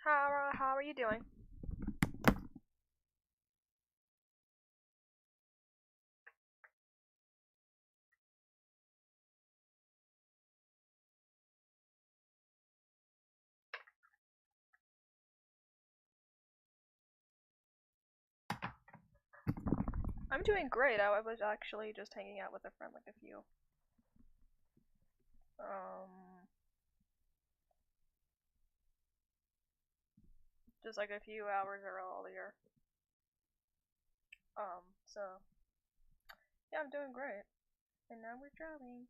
How are you doing? I'm doing great. I was actually just hanging out with a friend like um, a few hours earlier. So yeah, I'm doing great. And now we're driving.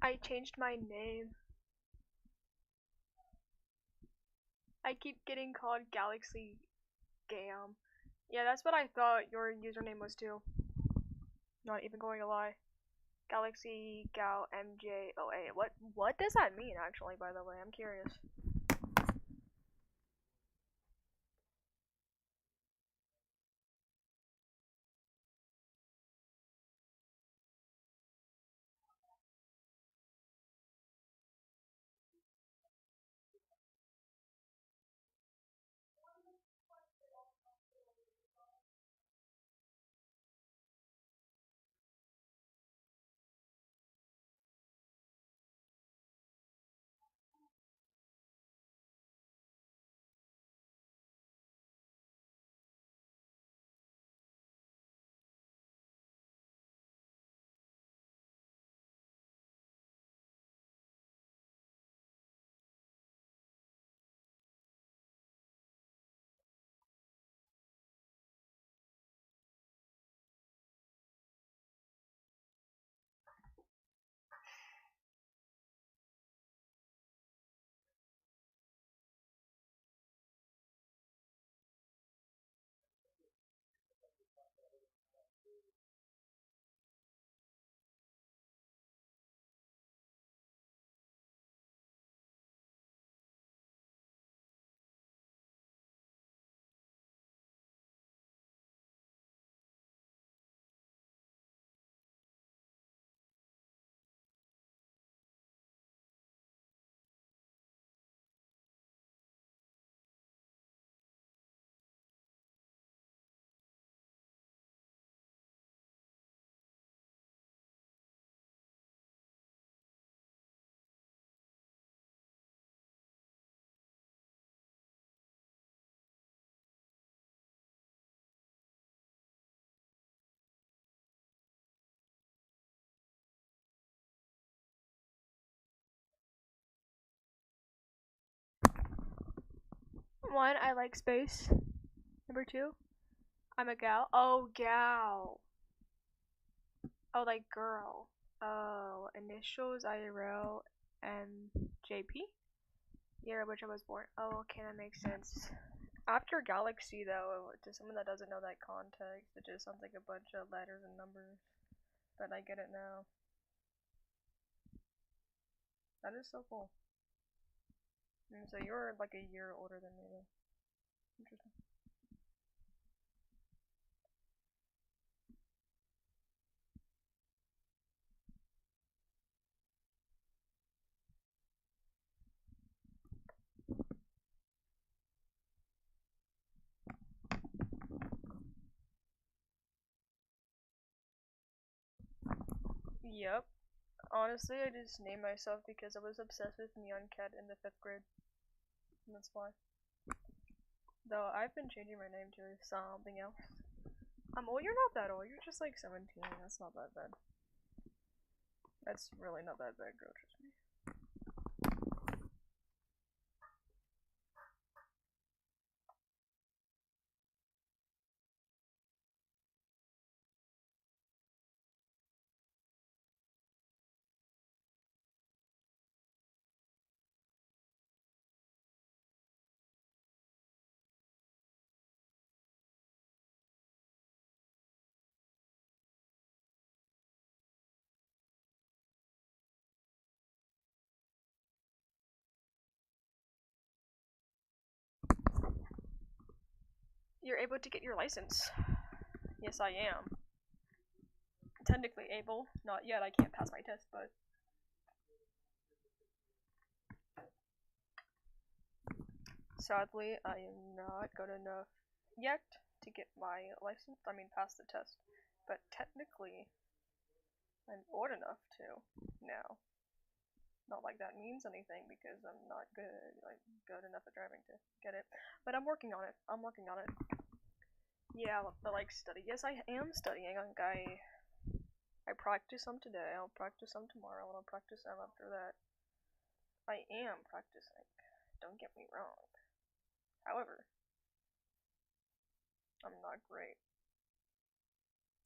I changed my name. I keep getting called Galaxy Gam. Yeah, that's what I thought your username was too. Not even going to lie. Galaxy Gal MJOA. What does that mean actually, by the way? I'm curious. One, I like space. Number two, I'm a gal. Oh, gal. Oh, like girl. Oh, initials IRL and JP? Year of which I was born. Oh, okay, that makes sense. After Galaxy, though, to someone that doesn't know that context, it just sounds like a bunch of letters and numbers. But I get it now. That is so cool. So you're like a year older than me, though. Interesting. Yep. Honestly, I just named myself because I was obsessed with Neon Cat in the 5th grade. And that's why. Though I've been changing my name to something else. Well, you're not that old. You're just like 17. That's not that bad. That's really not that bad, girl. Trust me. You're able to get your license. Yes, I am. Technically able. Not yet, I can't pass my test, but... Sadly, I am not good enough yet to get my license. I mean, pass the test. But technically, I'm old enough to now. Not like that means anything because I'm not good enough at driving to get it. But I'm working on it. Yeah, but like study. Yes, I am studying. I practice some today. I'll practice some tomorrow, and I'll practice some after that. I am practicing. Don't get me wrong. However, I'm not great.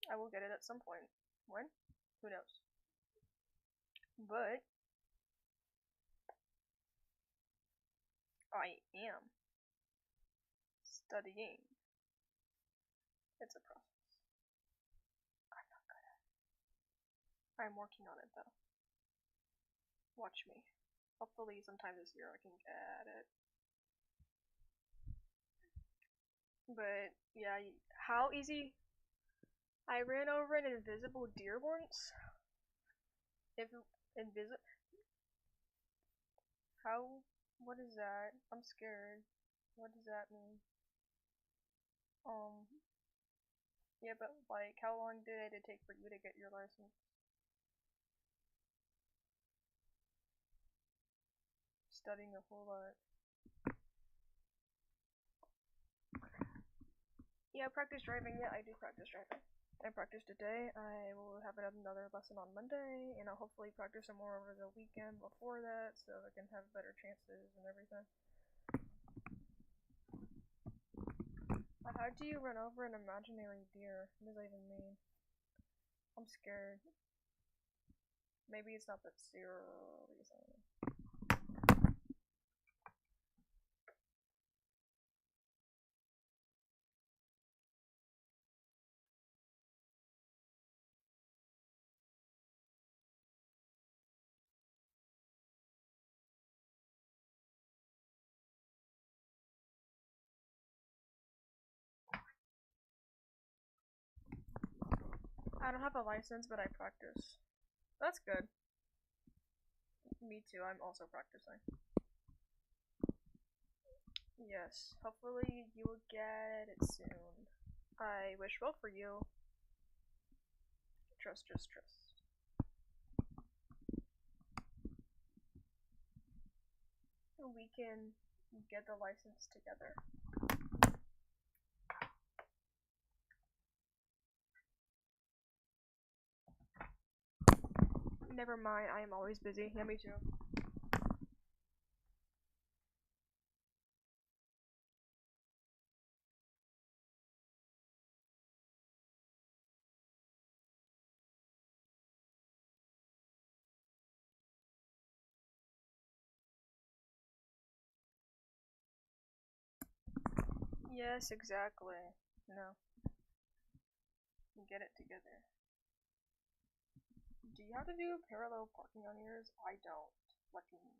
I will get it at some point. When? Who knows? But I am studying. It's a process. I'm not good at it. I'm working on it though. Watch me. Hopefully sometime this year I can get it. But yeah, how easy? I ran over an invisible deer once. If invisible, how? What is that? I'm scared. What does that mean? Um, yeah, but like, how long did it take for you to get your license? Studying a whole lot. Yeah, practice driving. Yeah, I do practice driving. I practiced today. I will have another lesson on Monday, and I'll hopefully practice some more over the weekend before that, so I can have better chances and everything. But how do you run over an imaginary deer? What does that even mean? I'm scared. Maybe it's not that serious. I don't have a license, but I practice. That's good. Me too, I'm also practicing. Yes, hopefully you will get it soon. I wish well for you. Trust, just trust. We can get the license together. Never mind, I am always busy. Yeah, me too. Yes, exactly. No. Get it together. Do you have to do parallel parking on yours? I don't. Lucky me.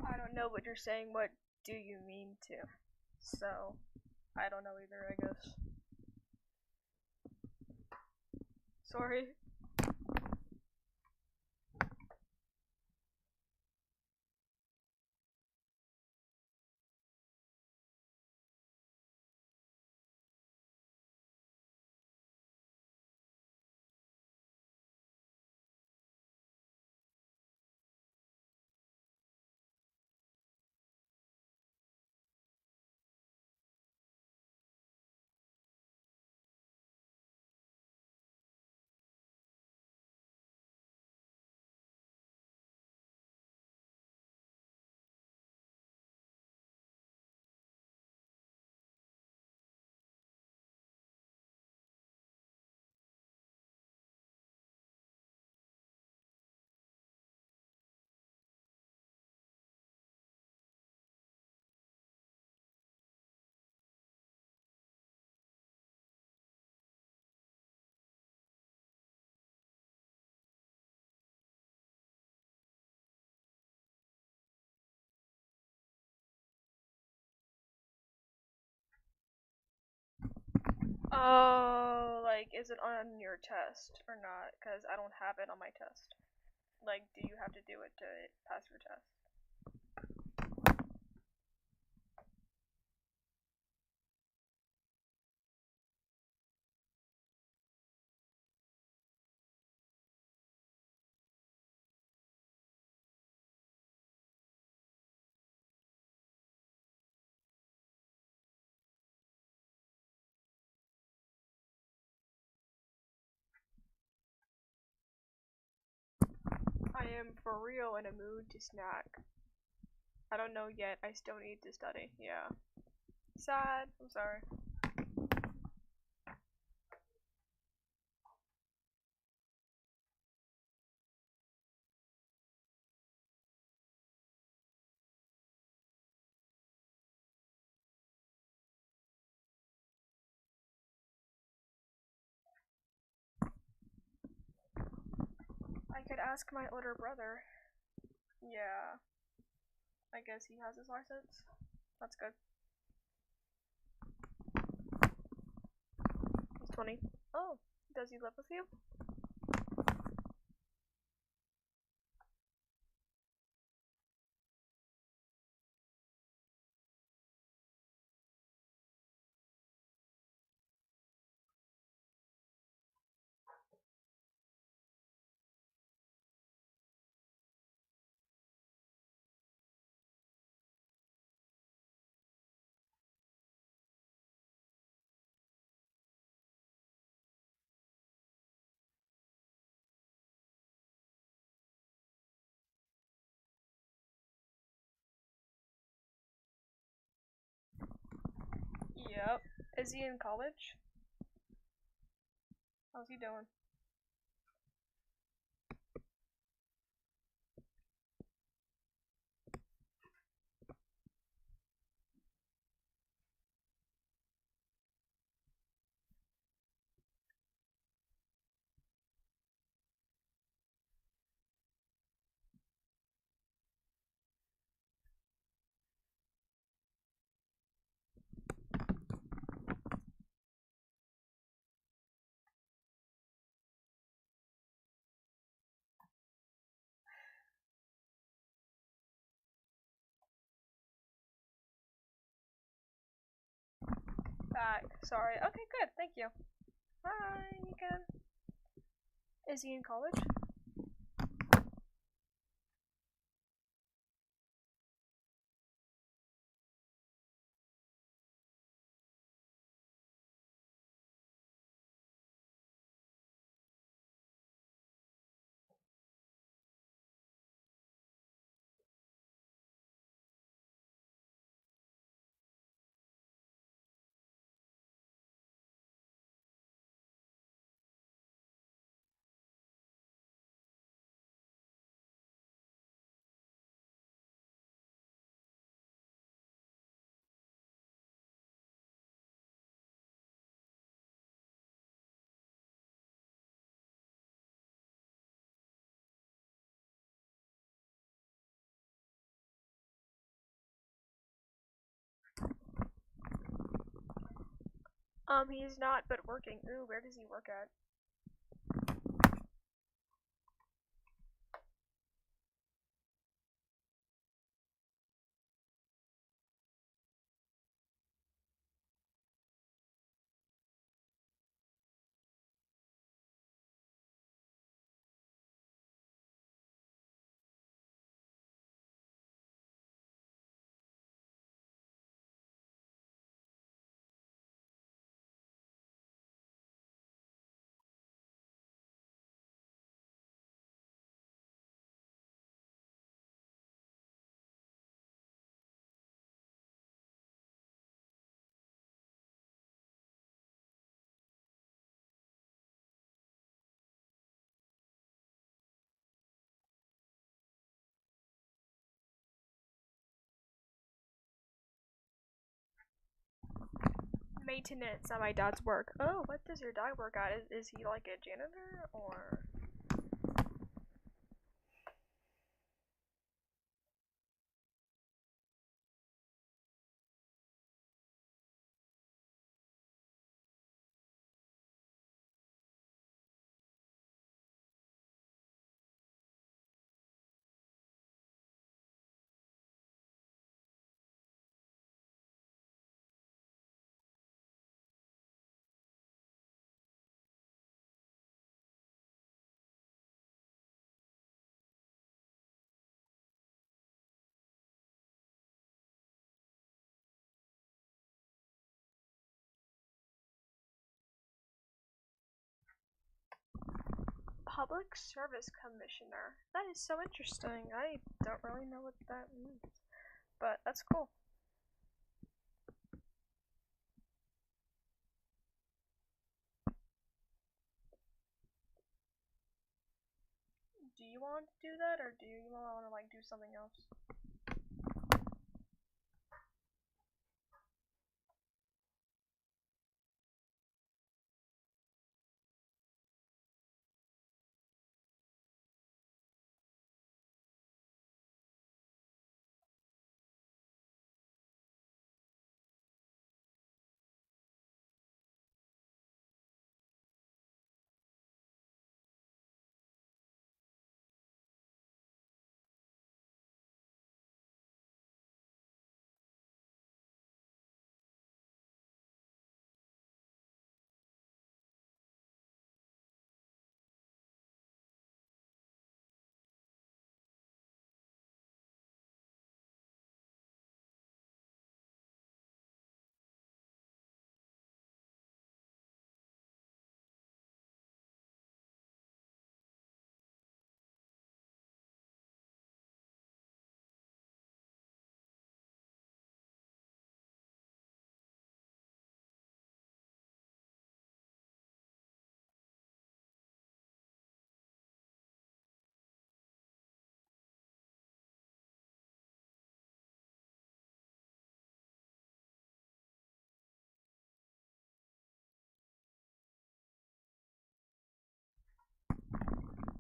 I don't know what you're saying. What do you mean to? So, I don't know either, I guess. Sorry. Oh, like, is it on your test or not? Because I don't have it on my test. Like, do you have to do it to pass your test? I am for real in a mood to snack. I don't know yet. I still need to study. Yeah. Sad. I'm sorry. I could ask my older brother. Yeah. I guess he has his license. That's good. He's 20. Oh, does he live with you? Yep. Is he in college? How's he doing? Back. Sorry. Okay, good. Thank you. Hi, you can. Is he in college? He's not, but working. Ooh, where does he work at? Maintenance at my dad's work. Oh, what does your dad work at? Is he like a janitor or? Public Service Commissioner. That is so interesting. I don't really know what that means, but that's cool. Do you want to do that, or do you want to like do something else?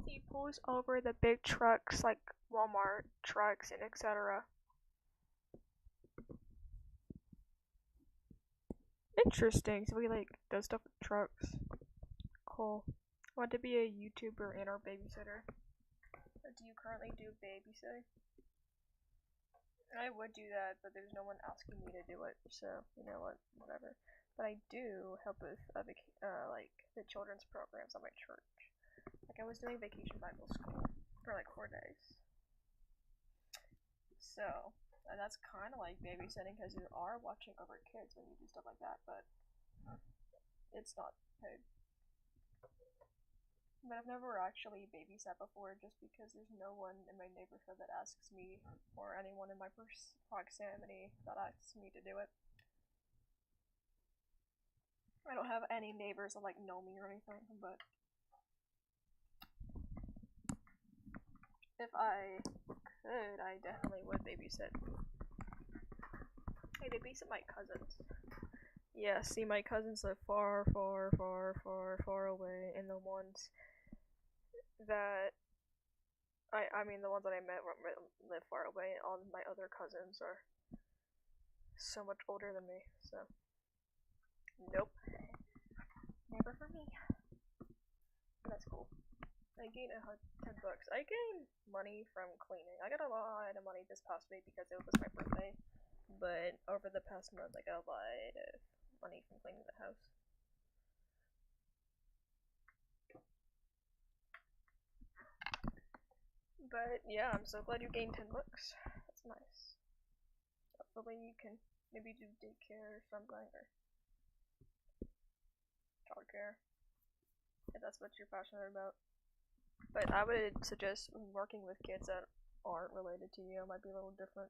He pulls over the big trucks like Walmart trucks and etc. Interesting. So he like does stuff with trucks. Cool. I want to be a YouTuber and our babysitter. Do you currently do babysitting? I would do that, but there's no one asking me to do it, so you know what, whatever. But I do help with like the children's programs at my church. Like I was doing vacation Bible school for like 4 days. So that's kind of like babysitting because you are watching over kids when you do stuff like that, but it's not paid. But I've never actually babysat before just because there's no one in my neighborhood that asks me or anyone in my proximity that asks me to do it. I don't have any neighbors that like know me or anything, but if I could, I definitely would babysit. I babysit my cousins. Yeah, see, my cousins live far, far, far, far, far away, and the ones that I mean, the ones that I met live far away, and all my other cousins are so much older than me, so nope, never for me. That's cool. I gained $10. I gained money from cleaning. I got a lot of money this past week because it was my birthday, but over the past month, I got a lot of money from cleaning the house. But yeah, I'm so glad you gained $10. That's nice. Hopefully you can maybe do daycare or something, or childcare, if that's what you're passionate about. But I would suggest working with kids that aren't related to you. It might be a little different.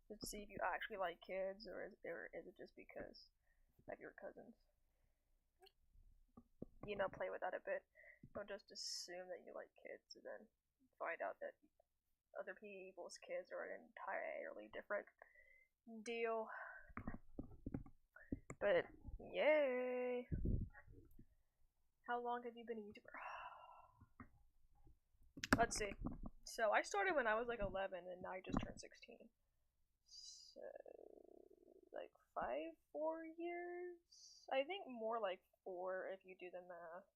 To see if you actually like kids, or is it just because of your cousins? You know, play with that a bit. Don't just assume that you like kids and then find out that other people's kids are an entirely different deal. But yay! How long have you been a YouTuber? Let's see. So I started when I was like 11, and now I just turned 16. So like 4 years. I think more like 4 if you do the math.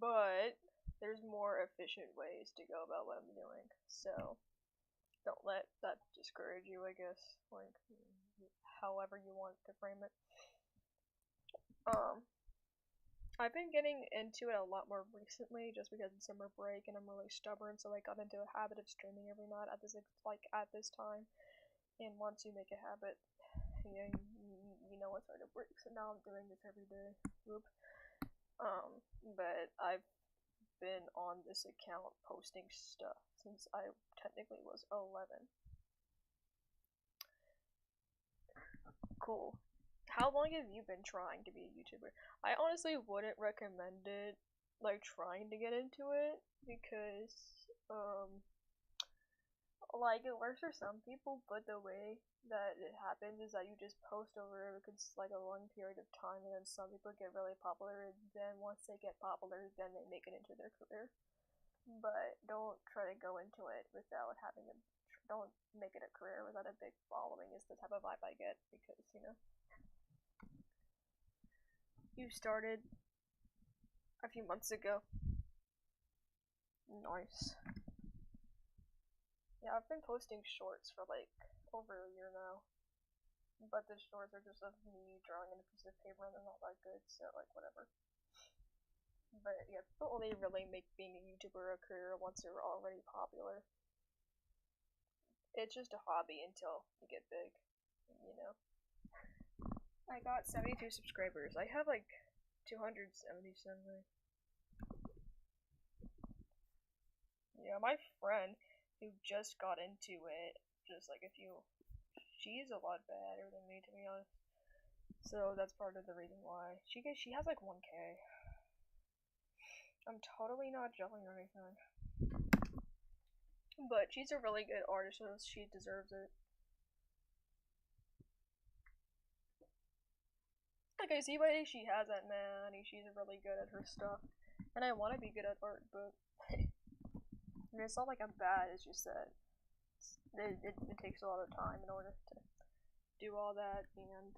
But there's more efficient ways to go about what I'm doing. So don't let that discourage you, I guess. Like however you want to frame it. I've been getting into it a lot more recently just because it's summer break and I'm really stubborn, so I got into a habit of streaming every night at this time. And once you make a habit, you know it's hard to break. So now I'm doing this every day. Whoop. But I've been on this account posting stuff since I technically was 11. Cool. How long have you been trying to be a YouTuber? I honestly wouldn't recommend it, like trying to get into it, because, like it works for some people, but the way that it happens is that you just post over like a long period of time, and then some people get really popular, and then once they get popular, then they make it into their career. But don't try to go into it without having a. Don't make it a career without a big following. Is the type of vibe I get because you started a few months ago. Nice. Yeah, I've been posting shorts for like over a year now. But the shorts are just of me drawing on a piece of paper and they're not that good, so like whatever. But yeah, people only really make being a YouTuber a career once they're already popular. It's just a hobby until you get big, you know. I got 72 subscribers. I have like 270 something. Yeah, my friend who just got into it, just like a few, she's a lot better than me to be honest. So that's part of the reason why she has like 1K. I'm totally not jelling or anything, but she's a really good artist, so she deserves it. Like I see why she has that money. She's really good at her stuff, and I want to be good at art, but it's not like I'm bad. It's just that it takes a lot of time in order to do all that, and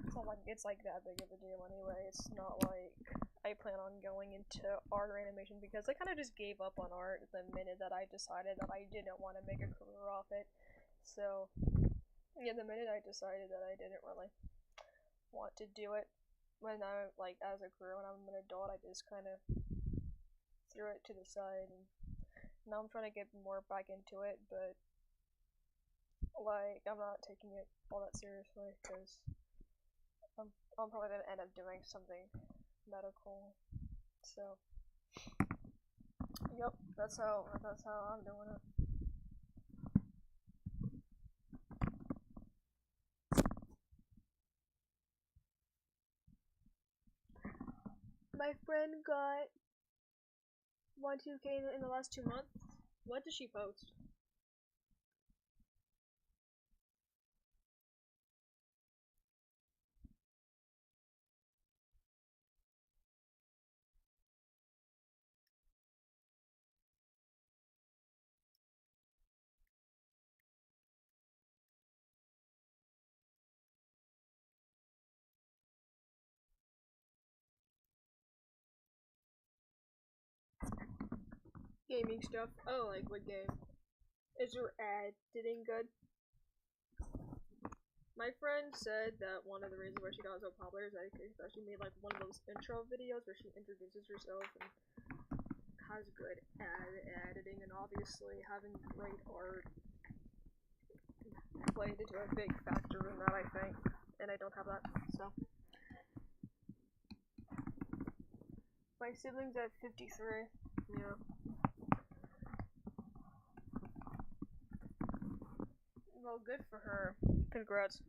it's not like it's like that big of a deal anyway. It's not like I plan on going into art or animation because I kind of just gave up on art the minute that I decided that I didn't want to make a career off it. So yeah, the minute I decided that I didn't really want to do it when I like as a career when I'm an adult, I just kind of threw it to the side, and now I'm trying to get more back into it, but like I'm not taking it all that seriously because I'm probably gonna end up doing something medical. So, yep, that's how I'm doing it. My friend got 2K in the last 2 months. What did she post? Gaming stuff. Oh, like what game? Is her editing good? My friend said that one of the reasons why she got so popular is that she made like one of those intro videos where she introduces herself and has good editing, and obviously having great art played into a big factor in that, I think. And I don't have that, so. My siblings at 53. Yeah. Well, good for her. Congrats.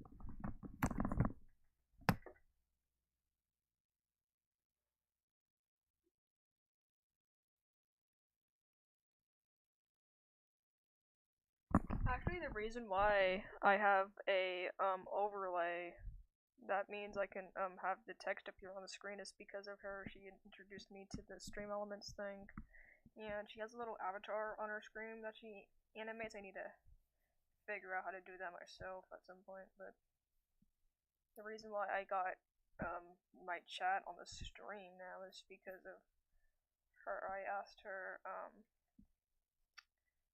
Actually, the reason why I have a overlay that means I can have the text appear on the screen is because of her. She introduced me to the stream elements thing, and she has a little avatar on her screen that she animates. I need to figure out how to do that myself at some point, but the reason why I got my chat on the stream now is because of her. I asked her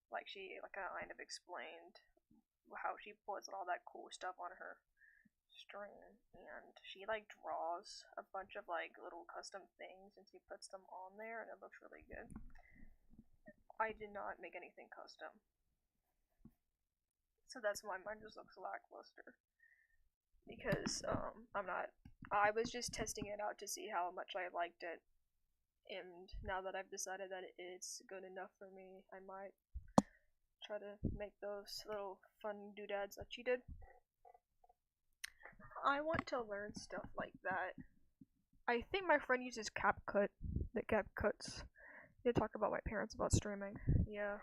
like she like kind of explained how she puts all that cool stuff on her stream, and she like draws a bunch of like little custom things and she puts them on there and it looks really good. I did not make anything custom, so that's why mine just looks lackluster. because I was just testing it out to see how much I liked it, and now that I've decided that it's good enough for me, I might try to make those little fun doodads that she did. I want to learn stuff like that. I think my friend uses CapCut. The CapCuts. They talk about my parents about streaming. Yeah.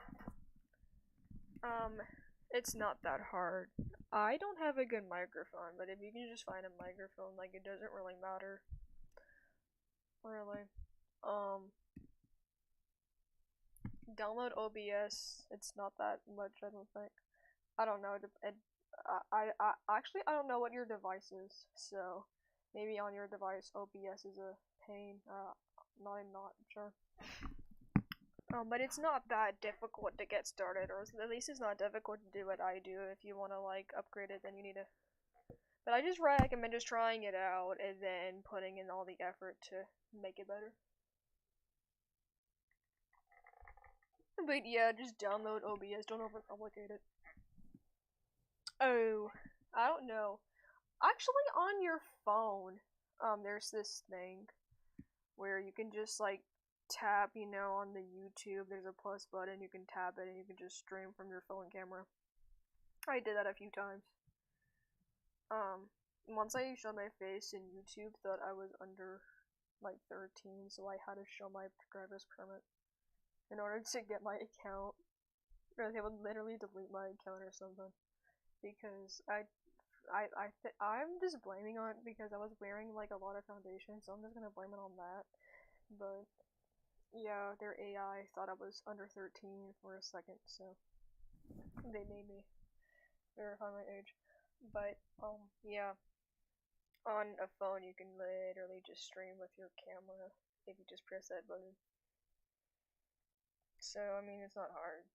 It's not that hard. I don't have a good microphone, but if you can just find a microphone, like, it doesn't really matter. Really. Download OBS. It's not that much, I don't think. I don't know. I actually I don't know what your device is, so maybe on your device OBS is a pain. I'm not sure. But it's not that difficult to get started, or at least it's not difficult to do what I do. If you want to like upgrade it, then you need to. But I just recommend just trying it out and then putting in all the effort to make it better. But yeah, just download OBS. Don't overcomplicate it. Oh, I don't know. Actually, on your phone, there's this thing where you can just like tap, on the YouTube. There's a plus button. You can tap it and you can just stream from your phone camera. I did that a few times. Once I showed my face in YouTube, thought I was under like 13, so I had to show my driver's permit in order to get my account. Or they would literally delete my account or something because I'm just blaming on it because I was wearing like a lot of foundation, so I'm just gonna blame it on that. But yeah, their AI thought I was under 13 for a second, so they made me verify my age. But yeah, on a phone you can literally just stream with your camera if you just press that button. So I mean, it's not hard.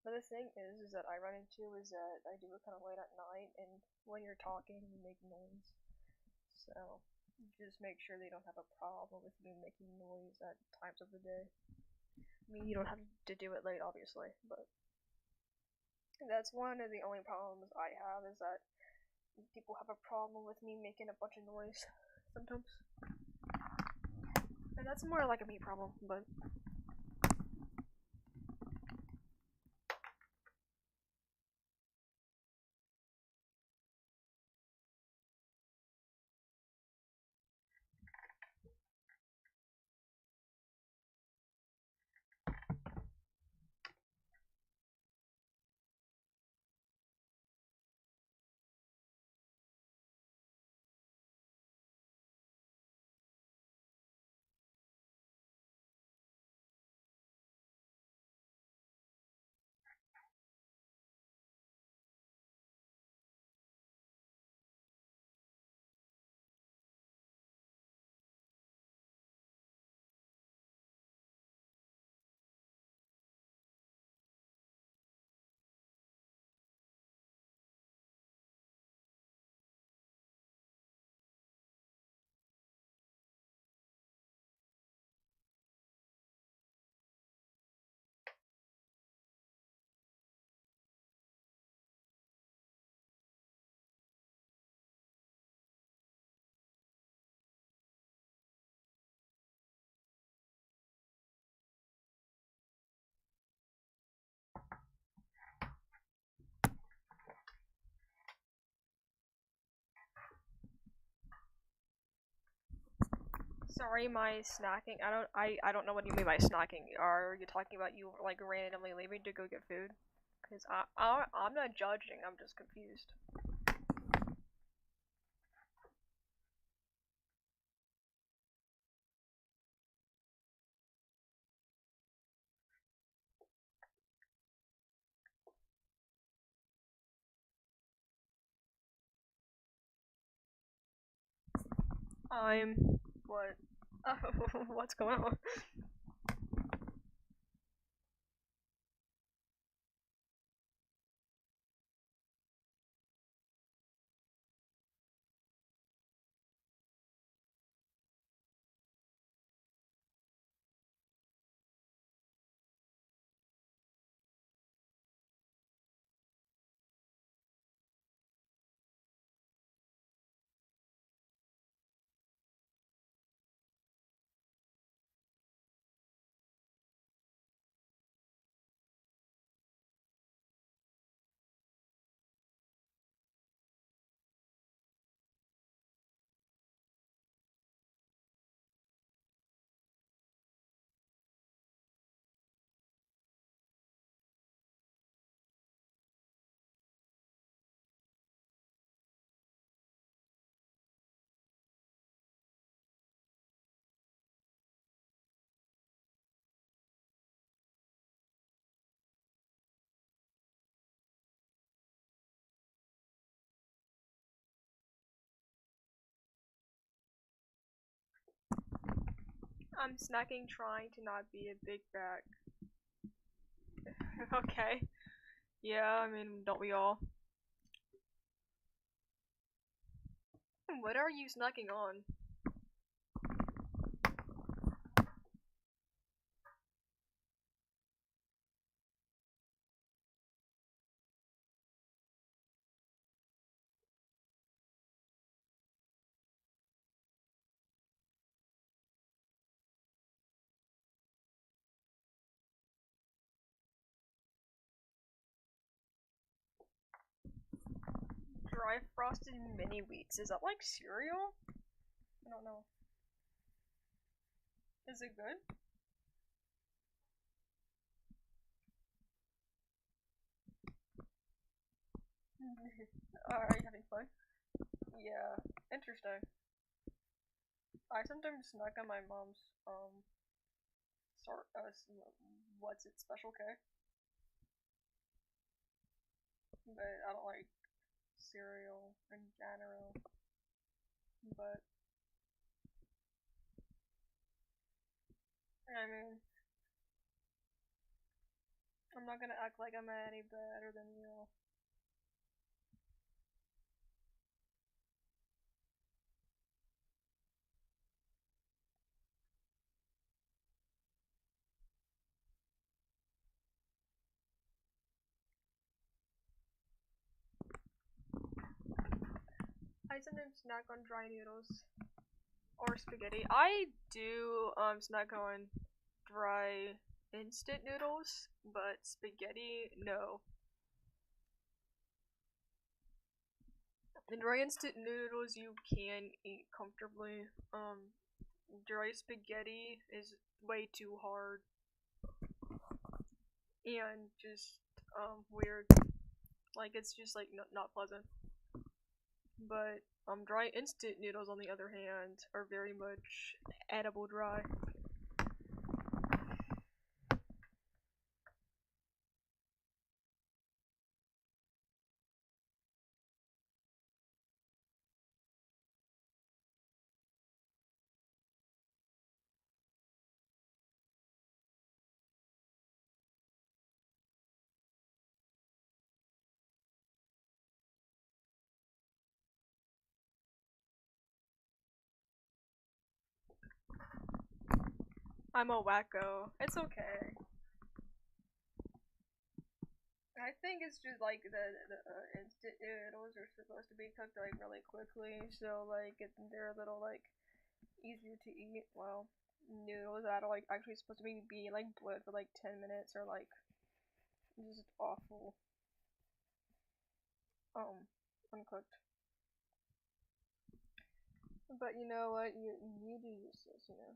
But the thing is that I run into is that I do it kind of late at night, and when you're talking, you make noise. So just make sure they don't have a problem with you making noise at times of the day. I mean, you don't have to do it late, obviously, but that's one of the only problems I have is that people have a problem with me making a bunch of noise sometimes. And that's more like a me problem, but sorry, my snacking. I don't know what you mean by snacking. Are you talking about you like randomly leaving to go get food? Cause I'm not judging. I'm just confused. I'm what? What's going on? I'm snacking trying to not be a big bag. Okay. Yeah, I mean, don't we all? What are you snacking on? Dry frosted mini wheats. Is that like cereal? I don't know. Is it good? Are you having fun? Yeah, interesting. I sometimes snack on my mom's sort what's it special K, but I don't like cereal in general. But I mean, I'm not gonna act like I'm any better than you. I sometimes snack on dry noodles or spaghetti. I do snack on dry instant noodles, but spaghetti no. In dry instant noodles you can eat comfortably. Dry spaghetti is way too hard and just weird. Like it's just like not pleasant. But dry instant noodles on the other hand are very much edible dry. I'm a wacko. It's okay. I think it's just like the instant noodles are supposed to be cooked like really quickly, so like they're a little like easier to eat. Well, noodles that are like actually supposed to be like boiled for like 10 minutes or like just awful uncooked. But you know what? You do use this, you know.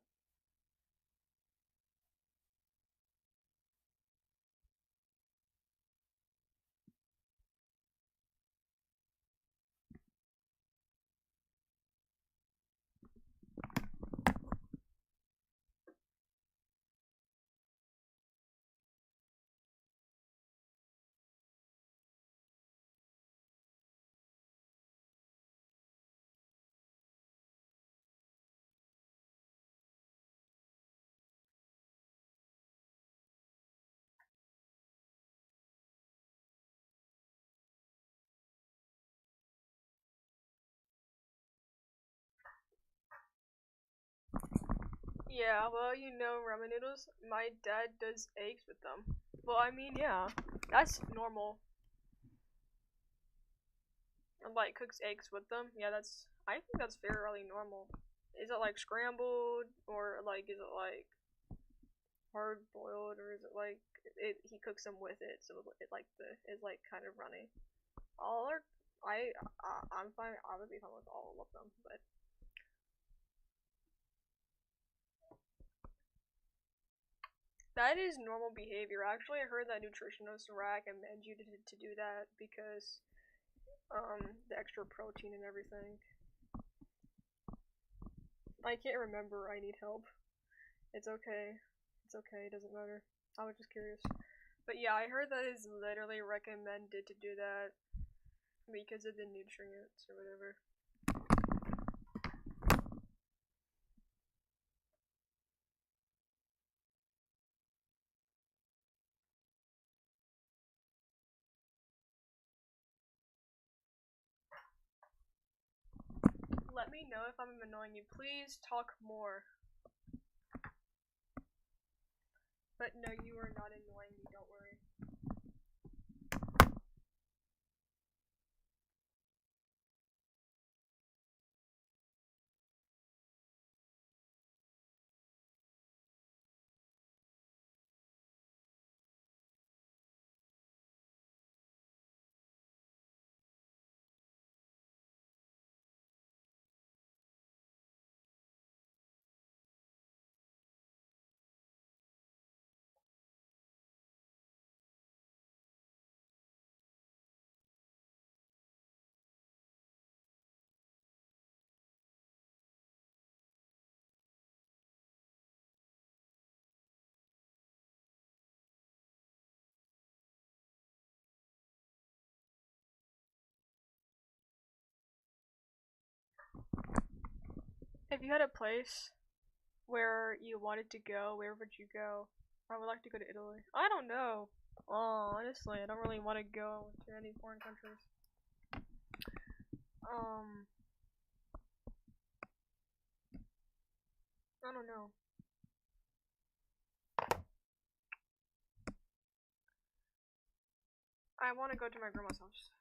Yeah, well, you know, ramen noodles. My dad does eggs with them. Well, I mean, yeah, that's normal. And like cooks eggs with them. Yeah, that's. I think that's fairly normal. Is it like scrambled or like is it like hard boiled or is it like he cooks them with it so it like the is like kind of runny. All are I'm fine. I would be fine with all of them, but that is normal behavior. Actually, I heard that nutritionists recommend you to do that because the extra protein and everything. I can't remember. I need help. It's okay. It's okay. It doesn't matter. I was just curious. But yeah, I heard that it's literally recommended to do that because of the nutrients or whatever. me know if I'm annoying you. Please talk more. But no, you are not annoying me, don't worry. If you had a place where you wanted to go, where would you go? I would like to go to Italy. I don't know. Oh, honestly, I don't really want to go to any foreign countries. I don't know. I want to go to my grandma's house.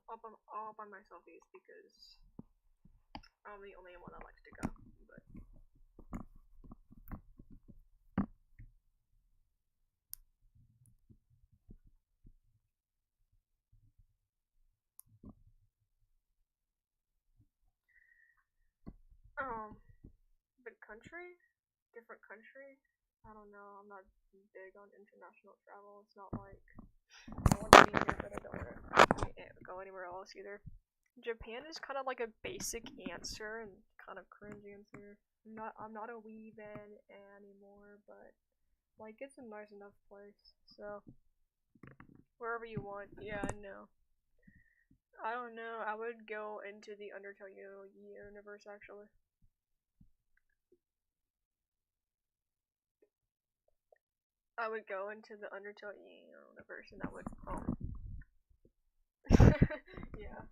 All by myself because I'm the only one that likes to go. But but country, different country. I don't know. I'm not big on international travel. It's not like I want to be here, but I don't want to go anywhere else either. Japan is kind of like a basic answer and kind of cringe answer. I'm not a weeb-in anymore, but like it's a nice enough place. So wherever you want. Yeah, no. I don't know. I would go into the Undertale universe actually. I would go into the Undertale universe and I would yeah.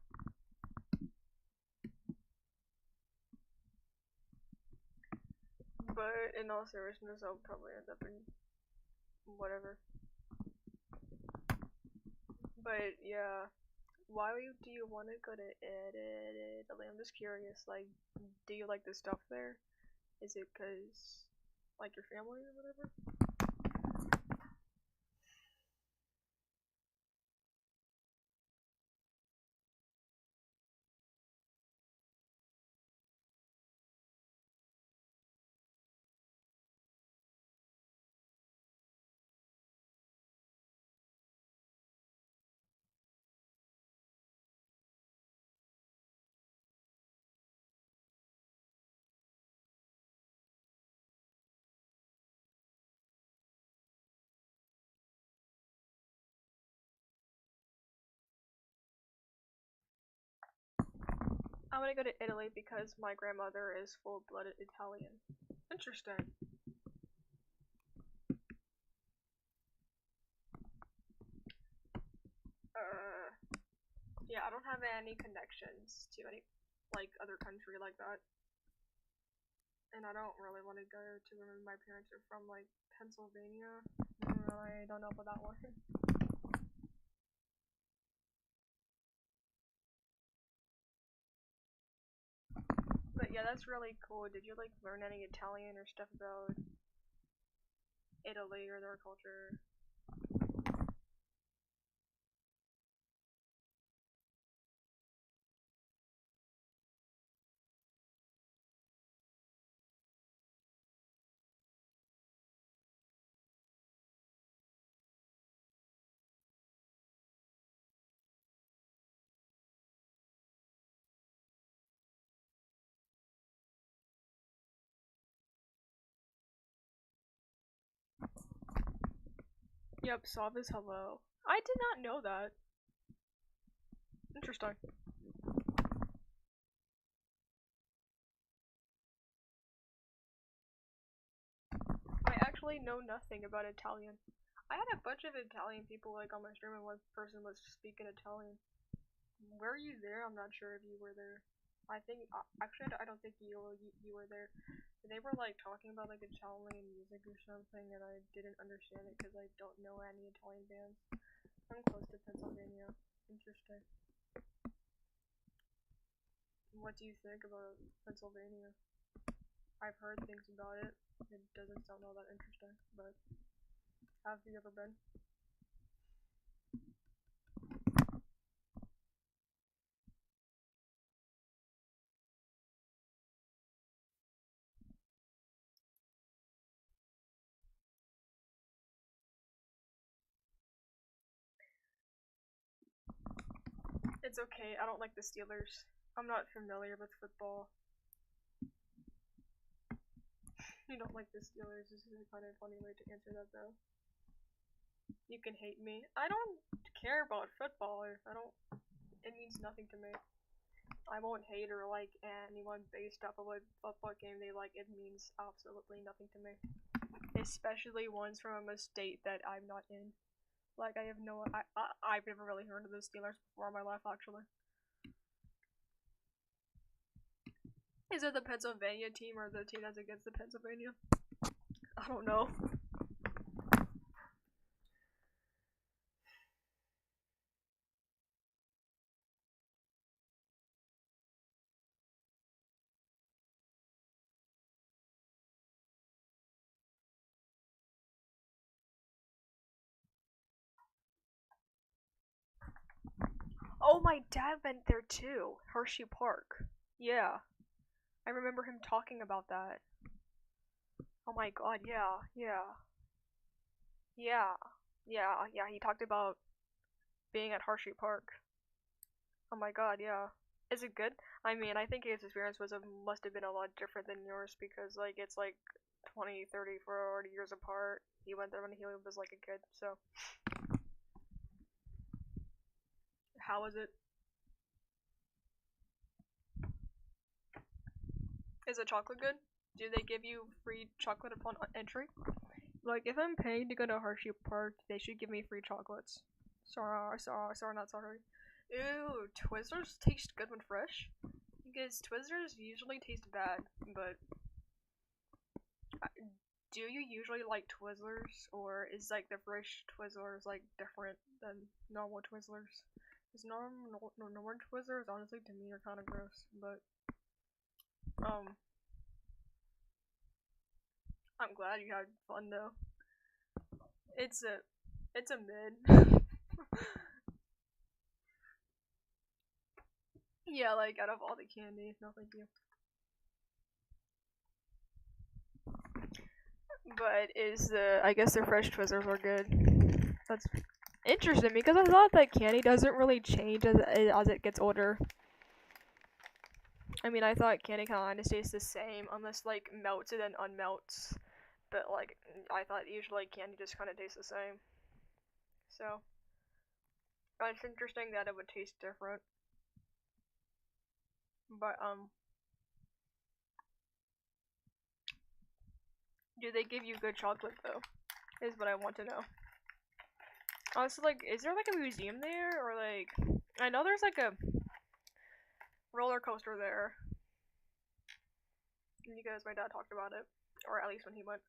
But in all seriousness, I'll probably end up in whatever. But yeah, why do you want to go to Italy? I'm just curious. Like, do you like the stuff there? Is it cause like your family or whatever? I want to go to Italy because my grandmother is full-blooded Italian. Interesting. Yeah, I don't have any connections to any like other country like that, and I don't really want to go to where my parents are from, like Pennsylvania. I don't know about that one. But yeah, that's really cool. Did you like learn any Italian or stuff about Italy or their culture? Yep, Sav is hello. I did not know that. Interesting. I actually know nothing about Italian. I had a bunch of Italian people like on my stream and one person was speaking Italian. Were you there? I'm not sure if you were there. I think actually I don't think you were there. They were like talking about like Italian music or something, and I didn't understand it because I don't know any Italian bands. I'm close to Pennsylvania. Interesting. What do you think about Pennsylvania? I've heard things about it. It doesn't sound all that interesting, but have you ever been? It's okay. I don't like the Steelers. I'm not familiar with football. You don't like the Steelers. This is a kind of funny way to answer that, though. You can hate me. I don't care about football. I don't. It means nothing to me. I won't hate or like anyone based off of what football game they like. It means absolutely nothing to me. Especially ones from a state that I'm not in. Like I have no. I've never really heard of the Steelers before in my life, actually. Is it the Pennsylvania team or the team that's against the Pennsylvania? I don't know. Oh, my dad went there too. Hershey Park. Yeah. I remember him talking about that. Oh my god, yeah, yeah. Yeah. Yeah, he talked about being at Hershey Park. Oh my god, yeah. Is it good? I mean, I think his experience must have been a lot different than yours because like it's like 20, 30, 40 years apart. He went there when he was like a kid. So, how was it? Is the chocolate good? Do they give you free chocolate upon entry? Like, if I'm paying to go to Hershey Park, they should give me free chocolates. Sorry, not sorry. Ew, Twizzlers taste good when fresh? Because Twizzlers usually taste bad, but do you usually like Twizzlers, or is like the fresh Twizzlers like different than normal Twizzlers? Because normal Twizzlers, honestly, to me are kind of gross, but um, I'm glad you had fun though. It's a, it's a mid. Yeah, like out of all the candy, no thank you. But I guess the fresh Twizzlers are good. That's interesting because I thought that candy doesn't really change as it gets older. I mean, I thought candy kind of stays the same unless like melts and then unmelts. But like, I thought usually candy just kind of tastes the same. So it's interesting that it would taste different. But do they give you good chocolate though? Is what I want to know. Also, like, is there like a museum there or like? I know there's like a roller coaster there. Because my dad talked about it, or at least when he went.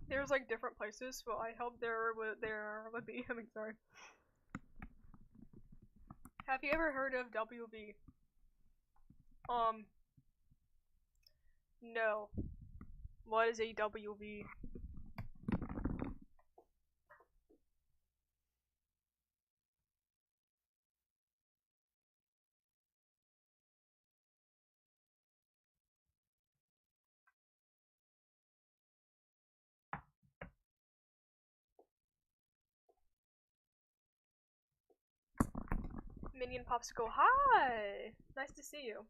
There's like different places, so I hope there would be. I mean, sorry. Have you ever heard of WB? Um, no. What is a WB? Minion Popsicle, hi! Nice to see you.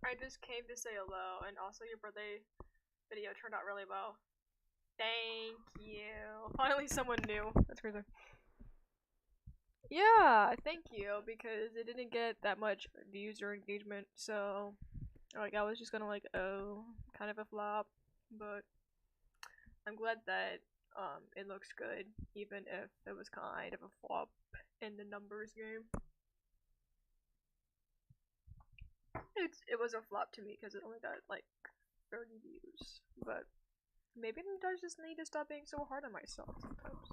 I just came to say hello, and also your birthday video turned out really well. Thank you. Finally someone new. That's crazy. Yeah, thank you, because it didn't get that much views or engagement, so like I was just gonna like, oh, kind of a flop, but I'm glad that it looks good, even if it was kind of a flop in the numbers game. It was a flop to me because it only got like 30 views, but maybe I just need to stop being so hard on myself sometimes.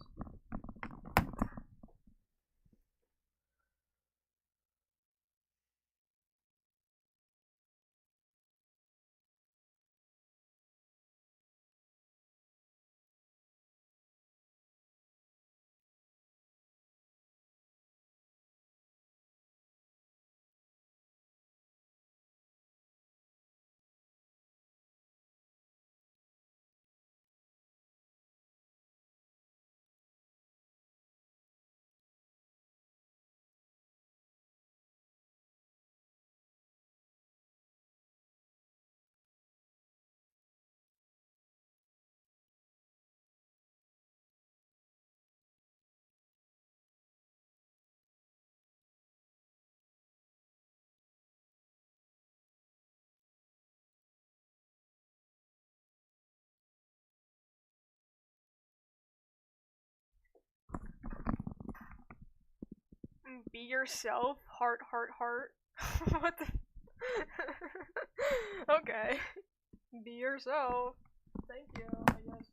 Be yourself, heart, heart, heart. What the? Okay. Be yourself. Thank you, I guess.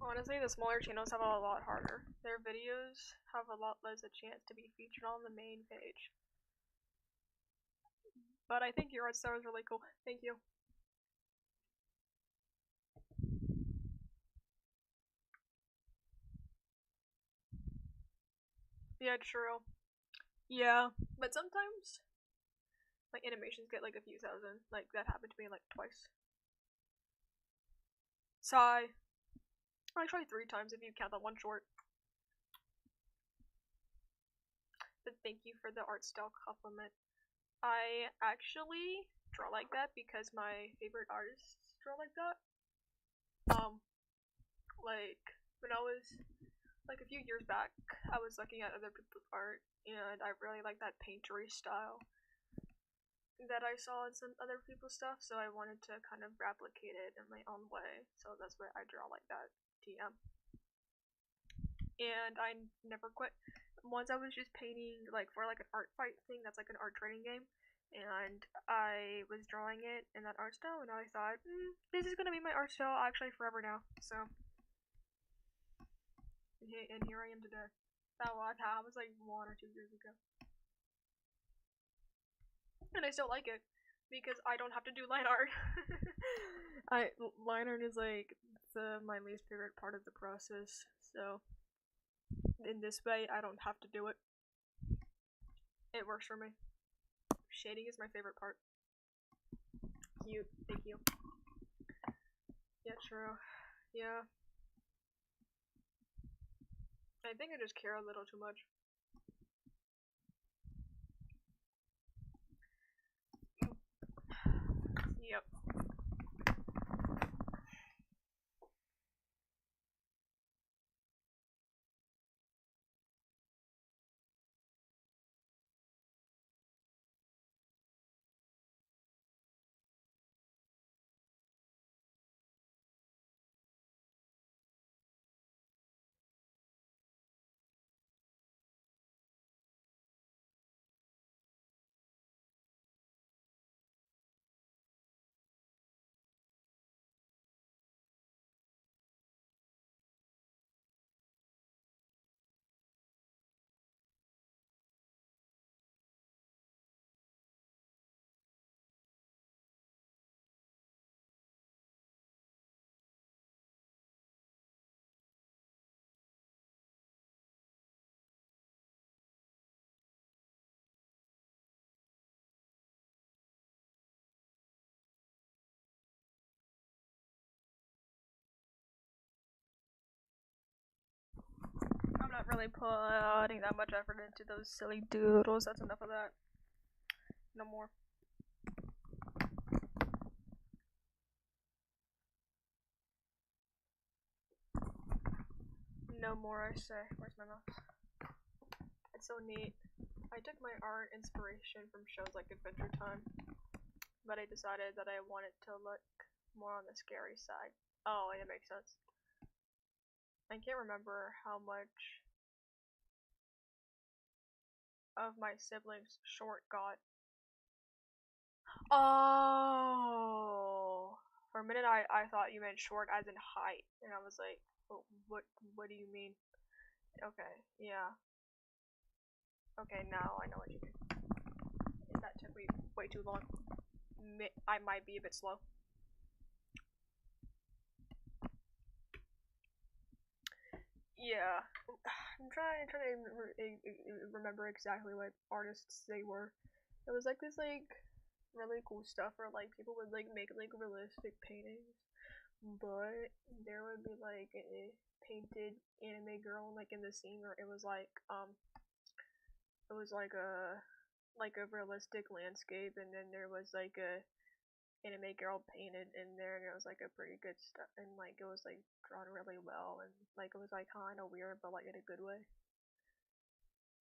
Honestly, the smaller channels have it a lot harder. Their videos have a lot less a chance to be featured on the main page. But I think your art style is really cool. Thank you. Yeah, true. Yeah, but sometimes like animations get like a few thousand. Like that happened to me like twice. Sigh. Actually, 3 times if you count that one short. But thank you for the art style compliment. I actually draw like that because my favorite artists draw like that. Um, like when I was like a few years back, I was looking at other people's art and I really like that painterly style that I saw in some other people's stuff, so I wanted to kind of replicate it in my own way. So that's why I draw like that. TM. And I never quit. once I was just painting like for like an art fight thing that's like an art training game, and I was drawing it in that art style, and I thought, this is gonna be my art style actually forever now. So, and here I am today. That was like 1 or 2 years ago, and I still like it because I don't have to do line art. Line art is like my least favorite part of the process. So in this way, I don't have to do it. It works for me. Shading is my favorite part. Cute. Thank you. Yeah, true. Yeah. I think I just care a little too much. Yep. I'm not really putting that much effort into those silly doodles. That's enough of that. No more. No more, I say. Where's my mouse? It's so neat. I took my art inspiration from shows like Adventure Time, but I decided that I wanted to look more on the scary side. Oh, it makes sense. I can't remember how much of my siblings Short got. Oh, for a minute I thought you meant short as in height, and I was like, oh, what do you mean? Okay, yeah. Okay, now I know what you mean. That took me way too long. I might be a bit slow. Yeah, I'm trying to remember exactly what artists they were. It was like this really cool stuff where like people would like make like realistic paintings, but there would be like a painted anime girl like in the scene where it was like a realistic landscape, and then there was like a anime girl painted in there, and it was like a pretty good stuff, and like it was like drawn really well, and like it was like kind of weird but like in a good way.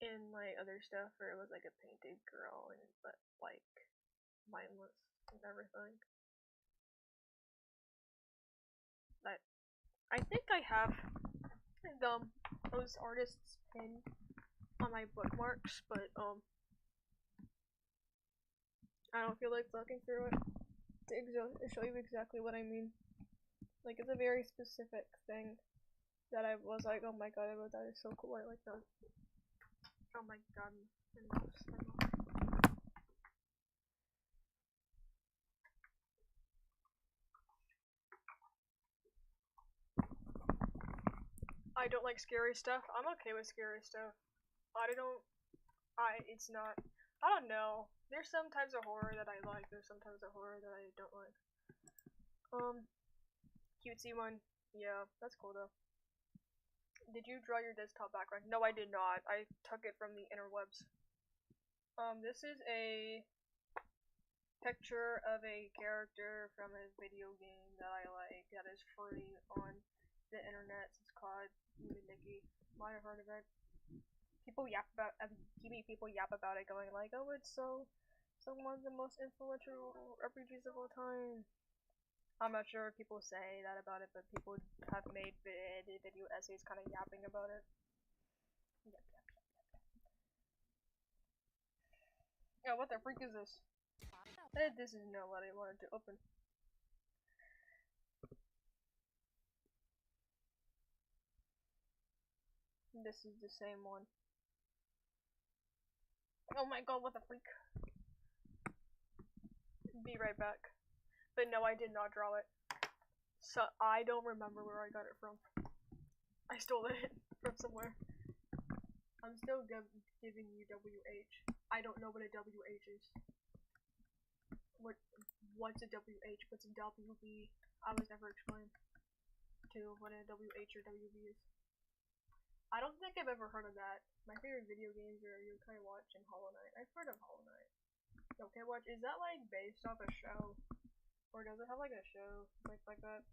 And like other stuff where it was like a painted girl and but like mindless and everything. But I think I have those artists pinned on my bookmarks, but I don't feel like looking through it to show you exactly what I mean. Like it's a very specific thing that I was like, oh my god, that is so cool. I like that. Oh my god, I don't like scary stuff. I'm okay with scary stuff. I don't. It's not. I don't know. There's some types of horror that I like. There's some types of horror that I don't like. Cutesy one. Yeah, that's cool though. Did you draw your desktop background? No, I did not. I took it from the interwebs. This is a picture of a character from a video game that I like that is free on the internet. It's called Nikki. Might have heard of it. People yap about it, going like, "Oh, it's one of the most influential RPGs of all time." I'm not sure if people say that about it, but people have made video essays kind of yapping about it. Yep, yep, yep. Yeah, what the freak is this? This is not what I wanted to open. This is the same one. Oh my god, what the freak. Be right back. But no, I did not draw it. So I don't remember where I got it from. I stole it from somewhere. I'm still giving you WH. I don't know what a WH is. What's a WH? What's a WB? I was never explained to what a WH or WB is. I don't think I've ever heard of that. My favorite video games are Yokai Watch and Hollow Knight. I've heard of Hollow Knight. Yokai Watch, is that like based off a show? Or does it have like a show like that?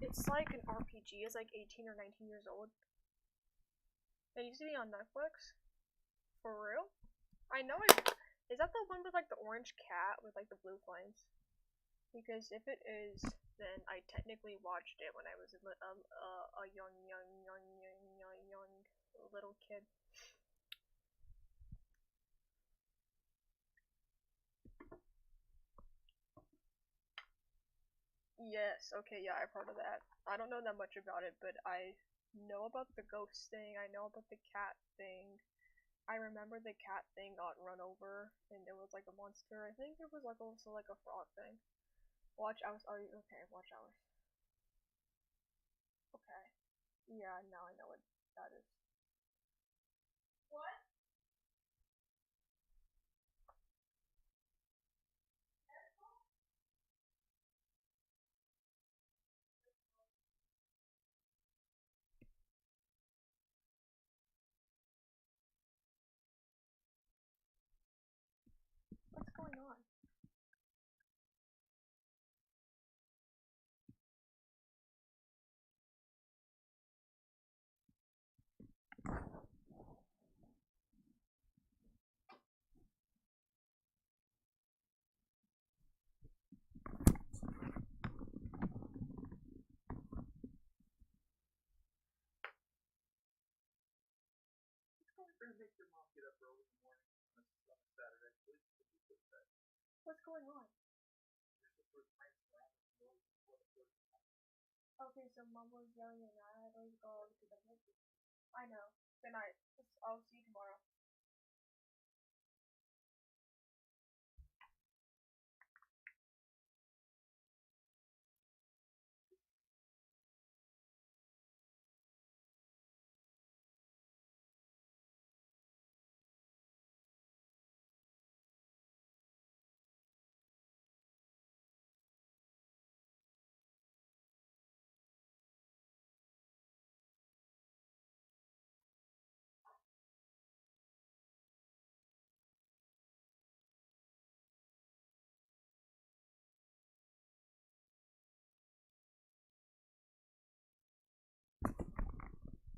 It's like an RPG. It's like 18 or 19 years old. It used to be on Netflix. For real? I know it. Is that the one with like the orange cat with like the blue flames? Because if it is, then I technically watched it when I was a young little kid. Yes, okay, yeah, I've heard of that. I don't know that much about it, but I know about the ghost thing, I know about the cat thing. I remember the cat thing got run over, and it was like a monster. I think it was like also like a frog thing. Watch hours, are you okay, watch hours. Okay. Yeah, now I know what that is. What? What's going on? What's going on? Okay, so mom was yelling at I had to go over to the movie. I know. Good night. I'll see you tomorrow.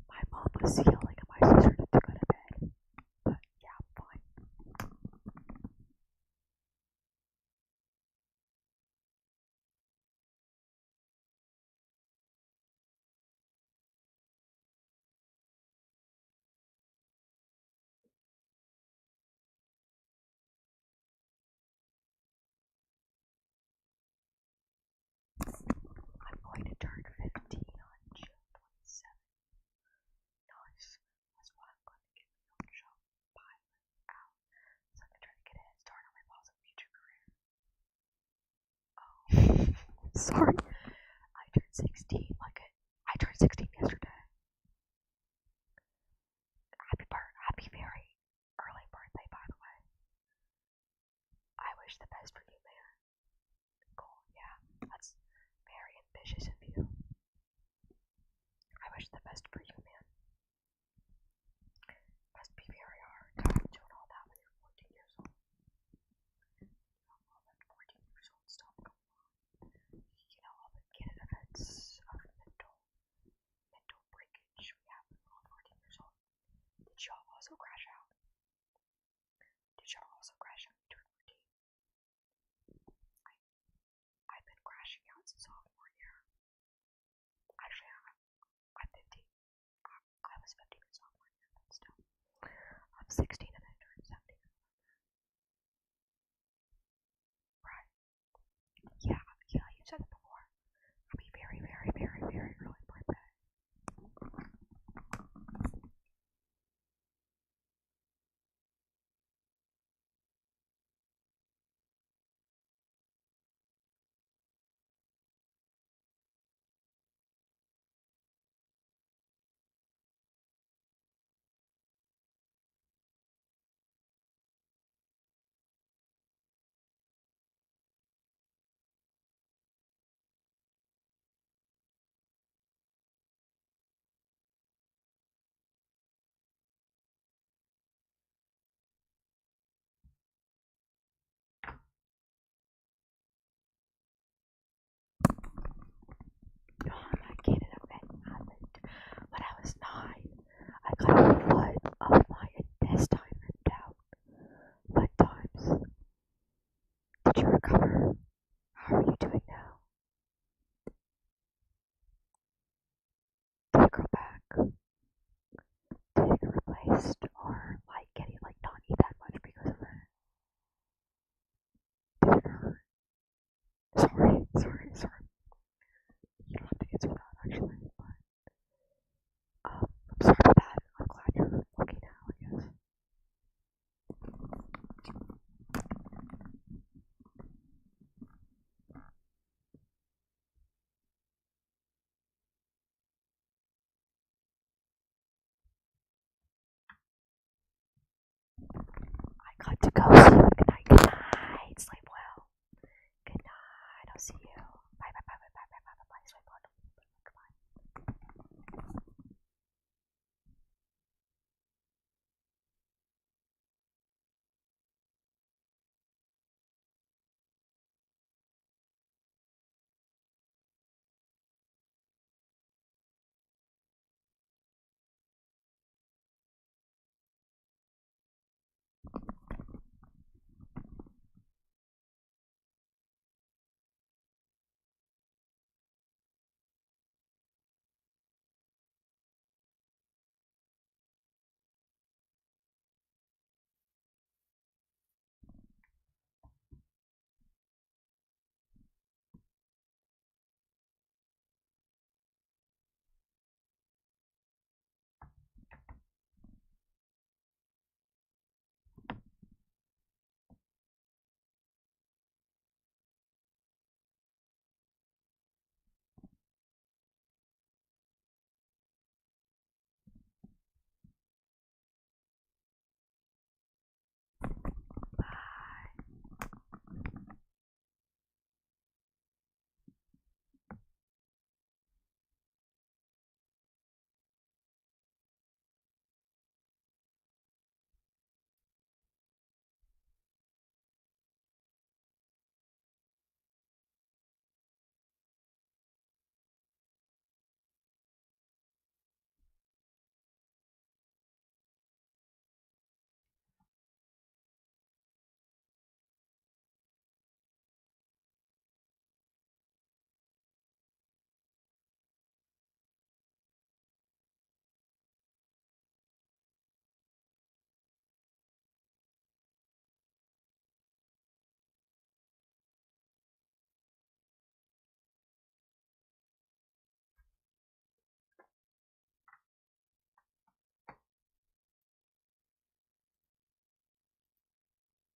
My mom was yelling at my sister to go to bed, but yeah, fine. I'm going to turn 15 on June 27th. Nice. That's why I'm going to get my own shop pilot out. So I can try to get a head start on my possible future career. Oh, sorry. I turned 16 I turned 16 yesterday. Happy very early birthday, by the way. I wish the best for you, man. Cool, yeah. That's very ambitious of you. I wish the best for you, man. Must be very hard doing all that when you're 14 years old. All that 14 years old stuff going on. All the kid events of mental 16